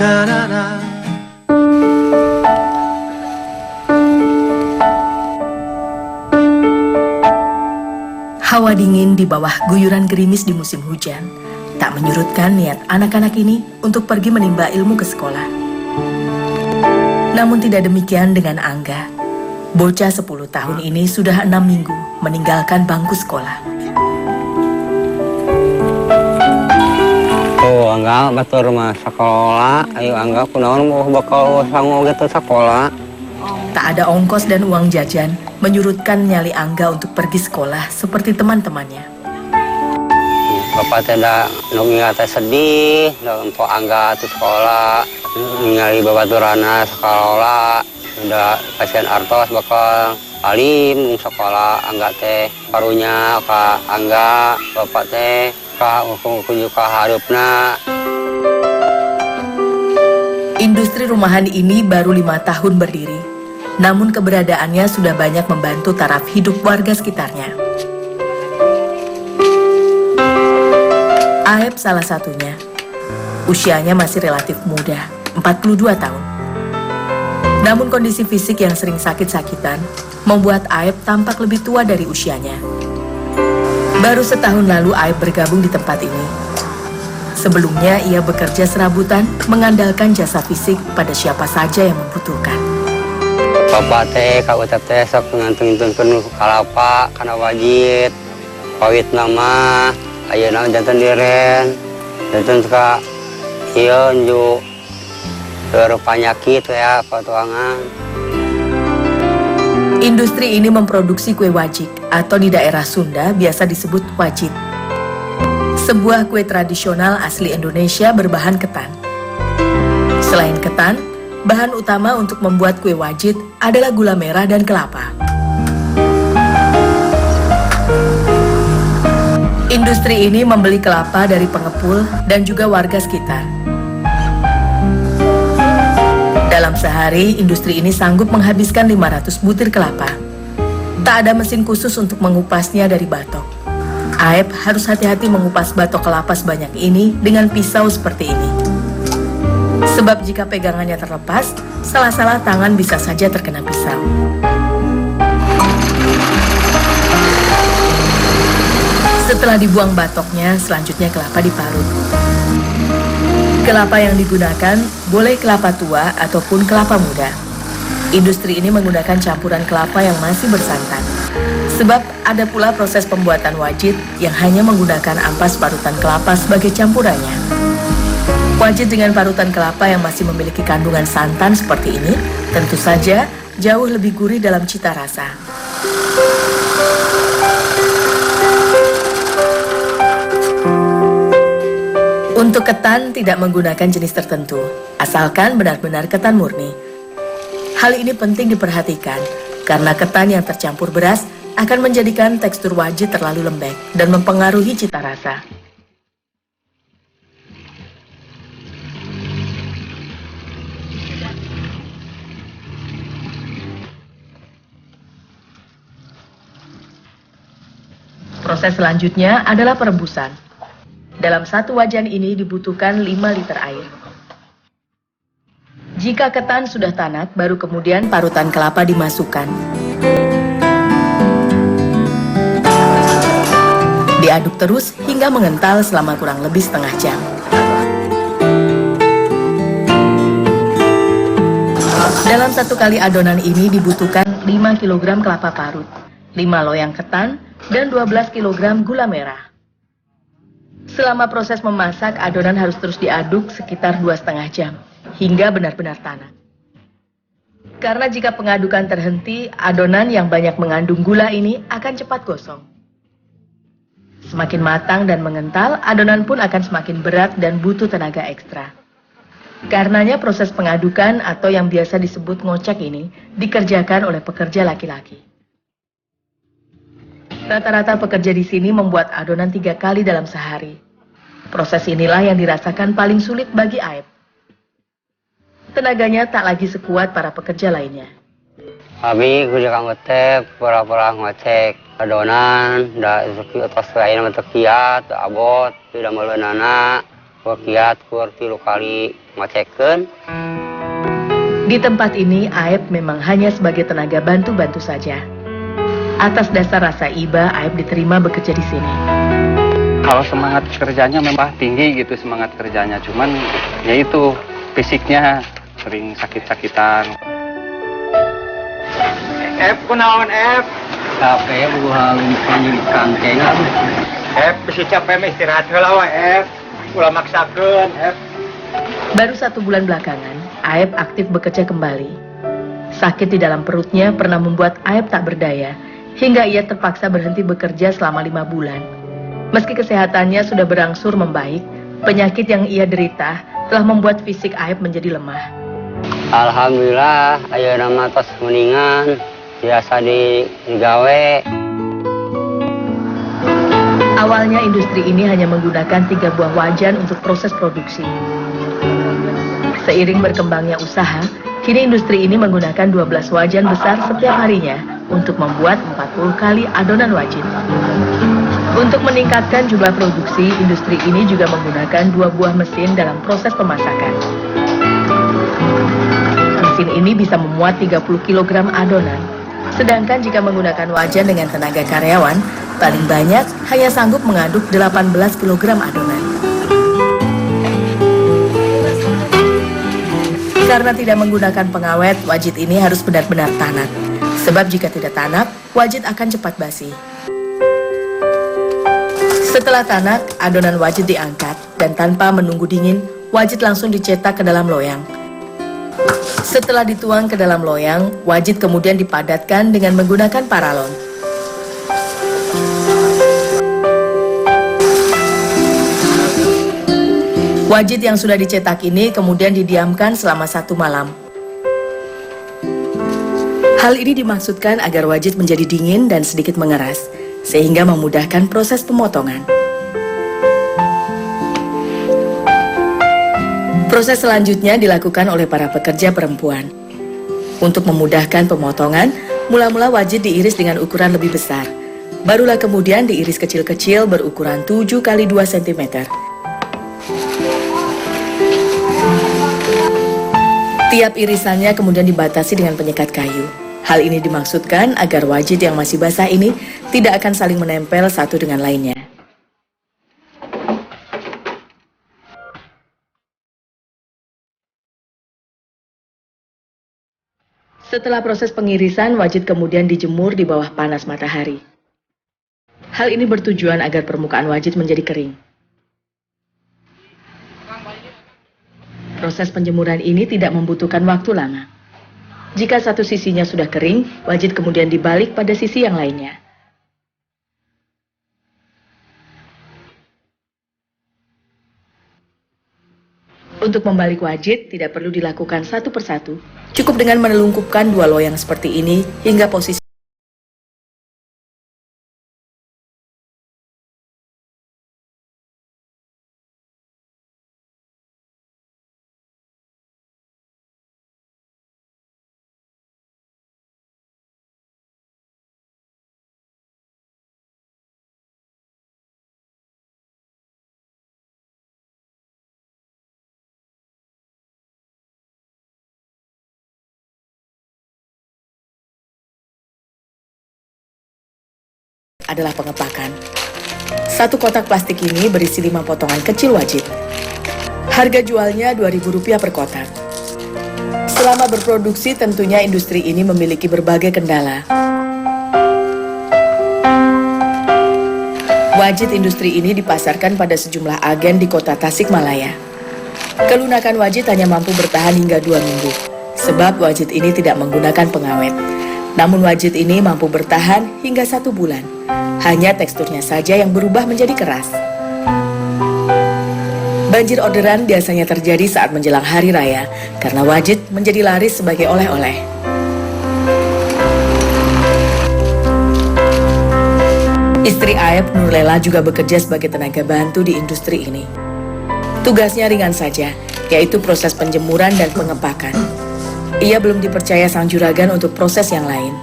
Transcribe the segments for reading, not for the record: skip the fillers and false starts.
na na na. Hawa dingin di bawah guyuran gerimis di musim hujan tak menyurutkan niat anak-anak ini untuk pergi menimba ilmu ke sekolah. Namun tidak demikian dengan Angga. Bocah 10 tahun ini sudah 6 minggu meninggalkan bangku sekolah. Oh, Angga batur mah sekolah. Ayo Angga kunaon mau bakal sangu gitu sekolah. Tak ada ongkos dan uang jajan menyurutkan nyali Angga untuk pergi sekolah seperti teman-temannya. Bapak tidak nunggu sedih, untuk Angga tuh sekolah, ningali babaturana sekolah, udah kasihan artos bakal alim sekolah Angga teh parunya ke Angga, bapak teh kudu ka harupna. Industri rumahan ini baru 5 tahun berdiri, namun keberadaannya sudah banyak membantu taraf hidup warga sekitarnya. Aep salah satunya. Usianya masih relatif muda, 42 tahun. Namun kondisi fisik yang sering sakit-sakitan membuat Aep tampak lebih tua dari usianya. Baru setahun lalu Aep bergabung di tempat ini. Sebelumnya ia bekerja serabutan mengandalkan jasa fisik pada siapa saja yang membutuhkan. Bapak teh ka utep teh sok ngantungkeun kalapa kana wajit. Pawit nama ayeuna janten diren. Janten ka ieu nju penyakit ya patuangan. Industri ini memproduksi kue wajik atau di daerah Sunda biasa disebut wajit. Sebuah kue tradisional asli Indonesia berbahan ketan. Selain ketan, bahan utama untuk membuat kue wajit adalah gula merah dan kelapa. Industri ini membeli kelapa dari pengepul dan juga warga sekitar. Dalam sehari, industri ini sanggup menghabiskan 500 butir kelapa. Tak ada mesin khusus untuk mengupasnya dari batok. Aep harus hati-hati mengupas batok kelapa sebanyak ini dengan pisau seperti ini. Sebab jika pegangannya terlepas, salah-salah tangan bisa saja terkena pisau. Setelah dibuang batoknya, selanjutnya kelapa diparut. Kelapa yang digunakan boleh kelapa tua ataupun kelapa muda. Industri ini menggunakan campuran kelapa yang masih bersantan. Sebab ada pula proses pembuatan wajit yang hanya menggunakan ampas parutan kelapa sebagai campurannya. Wajit dengan parutan kelapa yang masih memiliki kandungan santan seperti ini tentu saja jauh lebih gurih dalam cita rasa. Untuk ketan tidak menggunakan jenis tertentu, asalkan benar-benar ketan murni. Hal ini penting diperhatikan, karena ketan yang tercampur beras akan menjadikan tekstur wajit terlalu lembek dan mempengaruhi cita rasa. Proses selanjutnya adalah perebusan. Dalam satu wajan ini dibutuhkan 5 liter air. Jika ketan sudah tanak, baru kemudian parutan kelapa dimasukkan. Diaduk terus hingga mengental selama kurang lebih setengah jam. Dalam satu kali adonan ini dibutuhkan 5 kg kelapa parut, 5 loyang ketan, dan 12 kg gula merah. Selama proses memasak, adonan harus terus diaduk sekitar 2,5 jam, hingga benar-benar tanak. Karena jika pengadukan terhenti, adonan yang banyak mengandung gula ini akan cepat gosong. Semakin matang dan mengental, adonan pun akan semakin berat dan butuh tenaga ekstra. Karenanya proses pengadukan atau yang biasa disebut ngocek ini dikerjakan oleh pekerja laki-laki. Rata-rata pekerja di sini membuat adonan 3 kali dalam sehari. Proses inilah yang dirasakan paling sulit bagi Aep. Tenaganya tak lagi sekuat para pekerja lainnya. Abi kerja ngecek, pura-pura ngecek adonan, dah rezeki atas lain sama tekiat, abot, tidak malu nana, kiat kur 3 kali ngecekeun. Di tempat ini, Aep memang hanya sebagai tenaga bantu-bantu saja. Atas dasar rasa iba, Aep diterima bekerja di sini. Kalau semangat kerjanya memang tinggi gitu, semangat kerjanya. Cuman ya itu fisiknya sering sakit-sakitan. Kunaon Capek buang panjang kangkeng. bisi capek istirahat heula we ulah maksakeun Baru 1 bulan belakangan, Aep aktif bekerja kembali. Sakit di dalam perutnya pernah membuat Aep tak berdaya, hingga ia terpaksa berhenti bekerja selama 5 bulan. Meski kesehatannya sudah berangsur membaik, penyakit yang ia derita telah membuat fisik Aep menjadi lemah. Alhamdulillah, ayeuna mah tos mendingan, biasa digawe. Awalnya industri ini hanya menggunakan 3 buah wajan untuk proses produksi. Seiring berkembangnya usaha, kini industri ini menggunakan 12 wajan besar setiap harinya untuk membuat 40 kali adonan wajit. Untuk meningkatkan jumlah produksi, industri ini juga menggunakan 2 buah mesin dalam proses pemasakan. Mesin ini bisa memuat 30 kg adonan. Sedangkan jika menggunakan wajan dengan tenaga karyawan, paling banyak hanya sanggup mengaduk 18 kg adonan. Karena tidak menggunakan pengawet, wajit ini harus benar-benar tanak. Sebab jika tidak tanak, wajit akan cepat basi. Setelah tanak, adonan wajit diangkat dan tanpa menunggu dingin, wajit langsung dicetak ke dalam loyang. Setelah dituang ke dalam loyang, wajit kemudian dipadatkan dengan menggunakan paralon. Wajit yang sudah dicetak ini kemudian didiamkan selama 1 malam. Hal ini dimaksudkan agar wajit menjadi dingin dan sedikit mengeras, sehingga memudahkan proses pemotongan. Proses selanjutnya dilakukan oleh para pekerja perempuan. Untuk memudahkan pemotongan, mula-mula wajit diiris dengan ukuran lebih besar. Barulah kemudian diiris kecil-kecil berukuran 7 x 2 cm. Tiap irisannya kemudian dibatasi dengan penyekat kayu. Hal ini dimaksudkan agar wajit yang masih basah ini tidak akan saling menempel satu dengan lainnya. Setelah proses pengirisan, wajit kemudian dijemur di bawah panas matahari. Hal ini bertujuan agar permukaan wajit menjadi kering. Proses penjemuran ini tidak membutuhkan waktu lama. Jika satu sisinya sudah kering, wajit kemudian dibalik pada sisi yang lainnya. Untuk membalik wajit tidak perlu dilakukan satu persatu. Cukup dengan menelungkupkan 2 loyang seperti ini hingga posisi adalah pengepakan. 1 kotak plastik ini berisi 5 potongan kecil wajit. Harga jualnya Rp2.000 per kotak. Selama berproduksi tentunya industri ini memiliki berbagai kendala. Wajit industri ini dipasarkan pada sejumlah agen di kota Tasikmalaya. Kelunakan wajit hanya mampu bertahan hingga 2 minggu, sebab wajit ini tidak menggunakan pengawet. Namun wajit ini mampu bertahan hingga 1 bulan. Hanya teksturnya saja yang berubah menjadi keras. Banjir orderan biasanya terjadi saat menjelang hari raya, karena wajit menjadi laris sebagai oleh-oleh. Istri Aep, Nurlela, juga bekerja sebagai tenaga bantu di industri ini. Tugasnya ringan saja, yaitu proses penjemuran dan pengepakan. Ia belum dipercaya sang juragan untuk proses yang lain.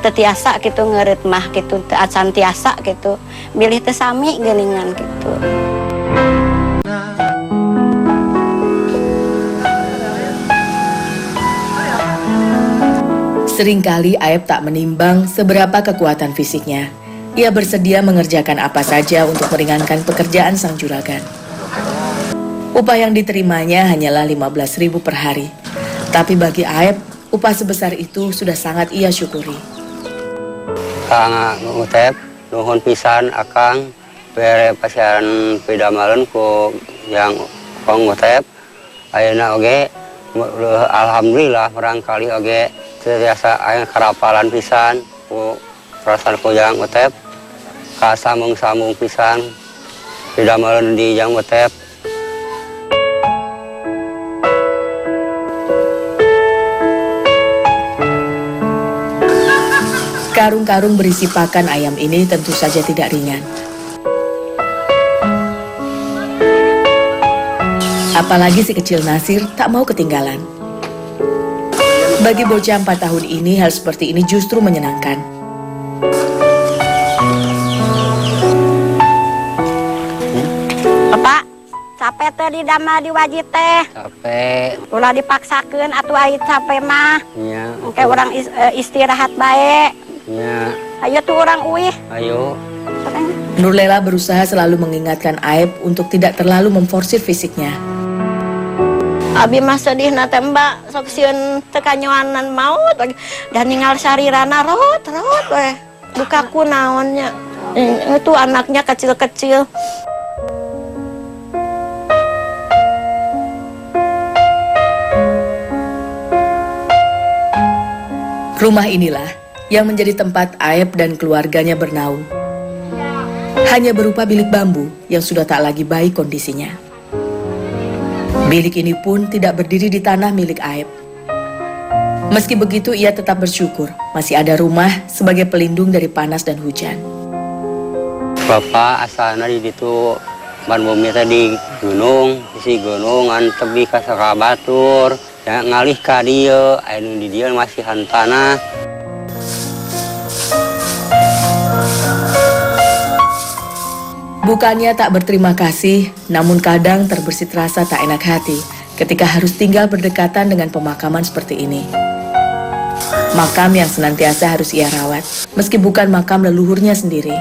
Tetiasa gitu ngeureut mah gitu, teu acan tiasa gitu. Bilih teu sami geuningan gitu. Seringkali Aep tak menimbang seberapa kekuatan fisiknya. Ia bersedia mengerjakan apa saja untuk meringankan pekerjaan sang juragan. Upah yang diterimanya hanyalah 15.000 per hari. Tapi bagi Aep, upah sebesar itu sudah sangat ia syukuri. Kang Utep, nuhun pisan akang bere pasien pidamaleun ku yang Kang Utep. Ayeuna oge alhamdulillah barangkali oge tiasa aya karapalan pisan ku perasaan ku yang Utep. Ka samung-samung pisan pidamaleun di yang Utep. Karung-karung berisi pakan ayam ini tentu saja tidak ringan. Apalagi si kecil Nasir tak mau ketinggalan. Bagi bocah 4 tahun ini, hal seperti ini justru menyenangkan. Bapak, capek teh di dama di wajib teh. Capek. Ulah dipaksakeun atuh ait capek mah. Iya. Engke urang istirahat bae. Iya. Ayo tuh orang uih. Ayo. Nurlela berusaha selalu mengingatkan Aep untuk tidak terlalu memforsir fisiknya. Abi mah sedih na teh Mbak, sok sieun teu kanyoanan maut dan ninggal sarirana rot we. Dukaku naonnya. Itu anaknya kecil-kecil. Rumah inilah yang menjadi tempat Aep dan keluarganya bernaung. Hanya berupa bilik bambu yang sudah tak lagi baik kondisinya. Bilik ini pun tidak berdiri di tanah milik Aep. Meski begitu, ia tetap bersyukur masih ada rumah sebagai pelindung dari panas dan hujan. Bapak asalna di ditu ban bumi tadi gunung, isi gunung ngan tebi ka Sakabatur, ya ngalih ka dieu, anu di dieu masih tanah. Bukannya tak berterima kasih, namun kadang terbersit rasa tak enak hati ketika harus tinggal berdekatan dengan pemakaman seperti ini. Makam yang senantiasa harus ia rawat, meski bukan makam leluhurnya sendiri.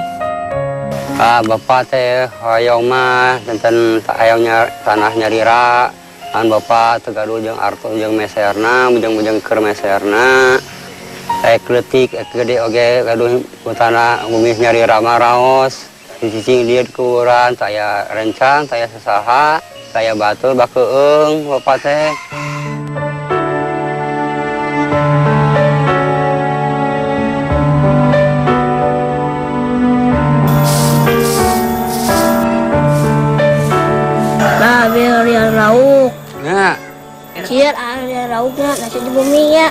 Bapak teh hoyong mah tenten hayangnya tanah nyarira, kan bapak tegaduh jeung arto jeung meserna, bujang-bujang keur meserna. Saya kletik gede oge gaduh ku tanah bumi nyarira mah raos. Cicing dia kuburan, saya rencang, saya sesaha, saya batul bakeung bapak teh. Nah, biar yang lauk. Ya. Cier ada lauknya nasi di bumi ya.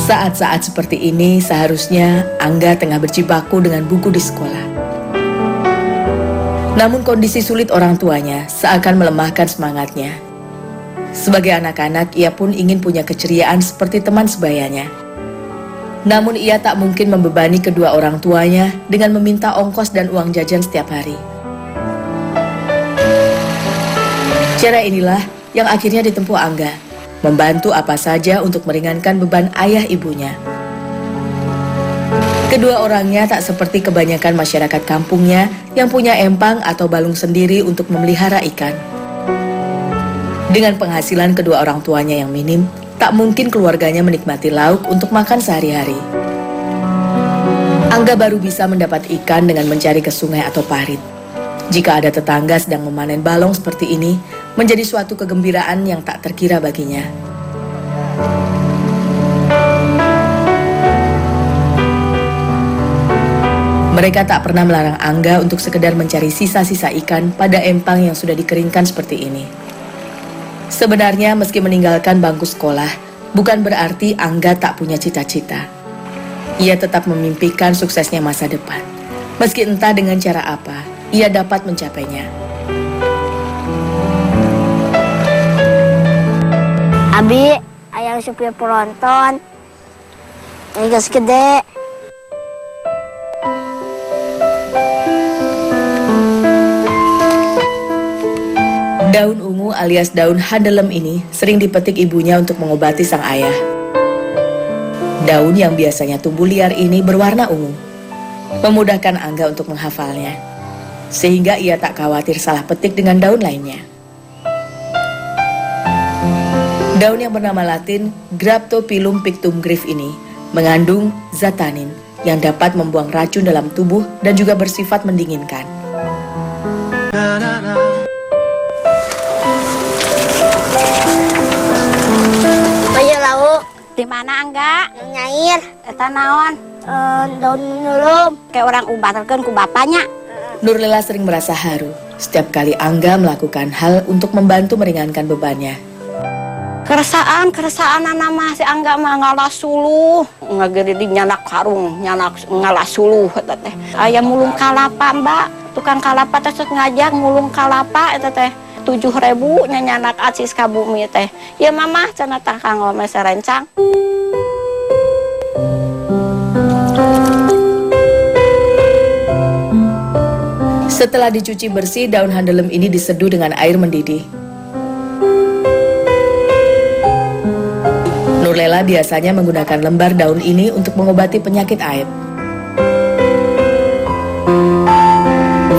Saat-saat seperti ini seharusnya Angga tengah berjibaku dengan buku di sekolah. Namun kondisi sulit orang tuanya seakan melemahkan semangatnya. Sebagai anak-anak, ia pun ingin punya keceriaan seperti teman sebayanya. Namun ia tak mungkin membebani kedua orang tuanya dengan meminta ongkos dan uang jajan setiap hari. Cara inilah yang akhirnya ditempuh Angga, membantu apa saja untuk meringankan beban ayah ibunya. Kedua orangnya tak seperti kebanyakan masyarakat kampungnya yang punya empang atau balung sendiri untuk memelihara ikan. Dengan penghasilan kedua orang tuanya yang minim, tak mungkin keluarganya menikmati lauk untuk makan sehari-hari. Angga baru bisa mendapat ikan dengan mencari ke sungai atau parit. Jika ada tetangga sedang memanen balong seperti ini, menjadi suatu kegembiraan yang tak terkira baginya. Mereka tak pernah melarang Angga untuk sekedar mencari sisa-sisa ikan pada empang yang sudah dikeringkan seperti ini. Sebenarnya meski meninggalkan bangku sekolah, bukan berarti Angga tak punya cita-cita. Ia tetap memimpikan suksesnya masa depan, meski entah dengan cara apa ia dapat mencapainya. Abi, ayang supir penonton. Ini gas gede. Daun ungu alias daun handelem ini sering dipetik ibunya untuk mengobati sang ayah. Daun yang biasanya tumbuh liar ini berwarna ungu, memudahkan Angga untuk menghafalnya, sehingga ia tak khawatir salah petik dengan daun lainnya. Daun yang bernama Latin Graptopilum pictum grif ini mengandung zat tanin yang dapat membuang racun dalam tubuh dan juga bersifat mendinginkan. Ayo lauk. Di mana Angga? Nyair. Eta naon? Daun nulum. Kayak orang ubaterkeun ku bapaknya. Nurlela sering merasa haru setiap kali Angga melakukan hal untuk membantu meringankan bebannya. Keresaan anak mah si Angga mah ngalah suluh. Ngageri di nyanak karung, nyanak ngalah suluh eta teh. Aya mulung kalapa, Mbak. Tukang kalapa teh ngajak mulung kalapa eta teh. 7.000 nyanyanak acis ka bumi teh. Ya mamah cenah tah kanggo mese rencang. Setelah dicuci bersih, daun handelem ini diseduh dengan air mendidih. Nurlela biasanya menggunakan lembar daun ini untuk mengobati penyakit Aib.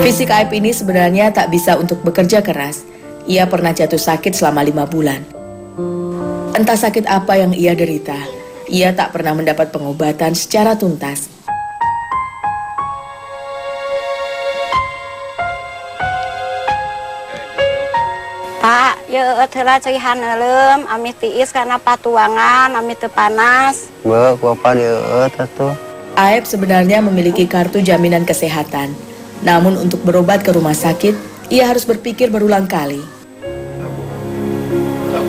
Fisik Aib ini sebenarnya tak bisa untuk bekerja keras. Ia pernah jatuh sakit selama 5 bulan. Entah sakit apa yang ia derita, ia tak pernah mendapat pengobatan secara tuntas. Pak, yeuh heula ceuihan heulem, ami tiis kana patuangan, ami teu panas. Be, kuapa dieu atuh. Aib sebenarnya memiliki kartu jaminan kesehatan. Namun untuk berobat ke rumah sakit, ia harus berpikir berulang kali.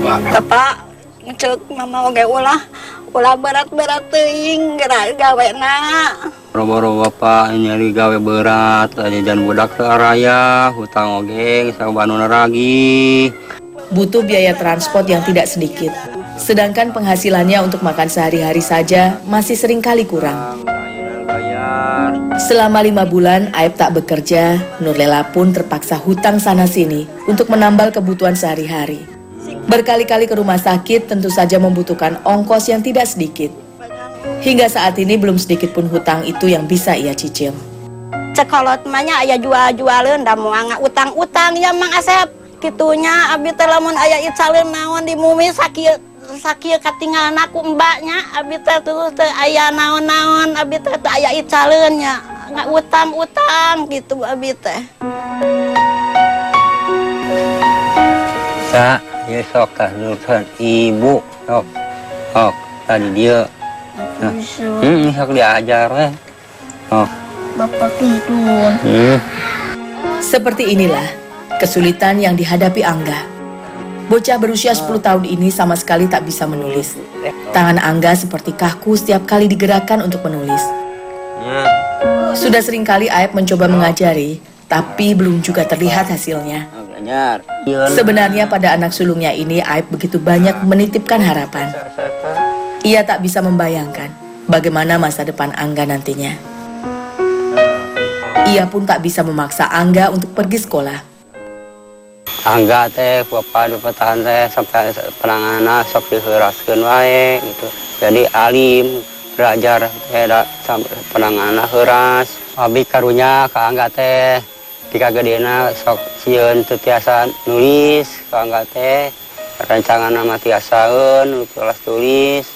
Bapak, ngecek mama oge ulah berat-berat teuing geura gawena. Boro-boro bapak nyari gawe berat, jajan budak teu araya, hutang oge sabanuna lagi. Butuh biaya transport yang tidak sedikit. Sedangkan penghasilannya untuk makan sehari-hari saja masih sering kali kurang. Selama 5 bulan Aib tak bekerja, Nurlela pun terpaksa hutang sana-sini untuk menambal kebutuhan sehari-hari. Berkali-kali ke rumah sakit tentu saja membutuhkan ongkos yang tidak sedikit. Hingga saat ini belum sedikit pun hutang itu yang bisa ia cicil. Cekolot mahnya aya jual-jualeun da moal utang-utang ya Mang Asep. Kitunya abi teh lamun aya icaleun naon di mumi sakieu katinggalan aku mbaknya, abi teh teu aya naon-naon, abi teh teu aya icaleun nya. Utang-utang gitu abi teh. Sa, ieu sok tah nurusan ibu, sok tadi dia. Nah, sok diajar weh. Bapak tidur. Seperti inilah kesulitan yang dihadapi Angga. Bocah berusia 10 tahun ini sama sekali tak bisa menulis. Tangan Angga seperti kaku setiap kali digerakkan untuk menulis. Sudah sering kali Aib mencoba mengajari, tapi belum juga terlihat hasilnya. Sebenarnya pada anak sulungnya ini Aib begitu banyak menitipkan harapan. Ia tak bisa membayangkan bagaimana masa depan Angga nantinya. Ia pun tak bisa memaksa Angga untuk pergi sekolah. Angga teh kuapa dipetahan teh sampai penanganan sok diheuraskeun wae gitu. Jadi alim belajar teh sampai penanganan heuras. Abi karunya ka Angga teh tika gedena sok sieun teu tiasa nulis ka Angga teh. Rancanganna mah tiasaeun kelas tulis.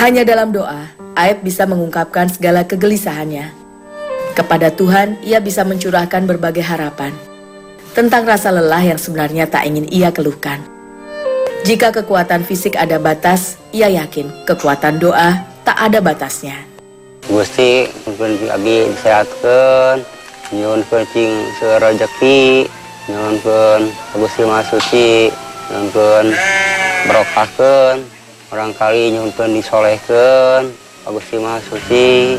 Hanya dalam doa, Aib bisa mengungkapkan segala kegelisahannya. Kepada Tuhan, ia bisa mencurahkan berbagai harapan tentang rasa lelah yang sebenarnya tak ingin ia keluhkan. Jika kekuatan fisik ada batas, ia yakin kekuatan doa tak ada batasnya. Gusti, mungkin lagi disehatkeun, nyuwunkeun cing rezeki, nyuwunkeun Gusti Maha Suci, nyuwunkeun barokahkeun, barangkali nyuwunkeun disolehkeun Gusti Maha Suci.